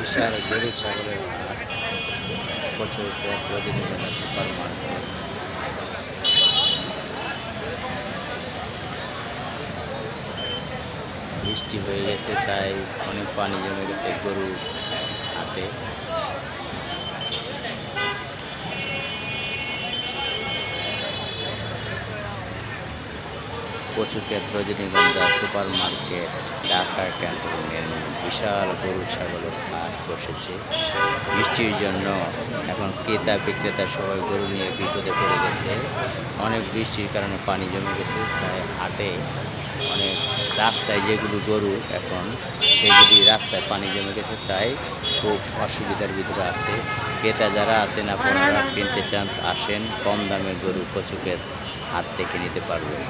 বিশাল গরু ছাগলের হাট, প্রচুর রজনীগন্ধা সুপার মার্কেট। বৃষ্টি হয়ে গেছে তাই অনেক পানি জমে গেছে গরু হাটে। কচুক্ষেত রজনীগন্ধা সুপার মার্কেট ঢাকা ক্যান্টনমেন্ট বিশাল গরু ছাগলের হাট বসেছে। বৃষ্টির জন্য এখন ক্রেতা বিক্রেতা সবাই গরু নিয়ে বিপদে পড়ে গেছে। অনেক বৃষ্টির কারণে পানি জমে গেছে তাই হাটে অনেক রাস্তায় যেগুলো গরু এখন সেগুলি রাস্তায় পানি জমে গেছে তাই খুব অসুবিধার ভিতরে আছে। ক্রেতা যারা আছেন আপনারা কিনতে চান আসেন, কম দামে গরু কচুক্ষেত হাট থেকে নিতে পারবেন।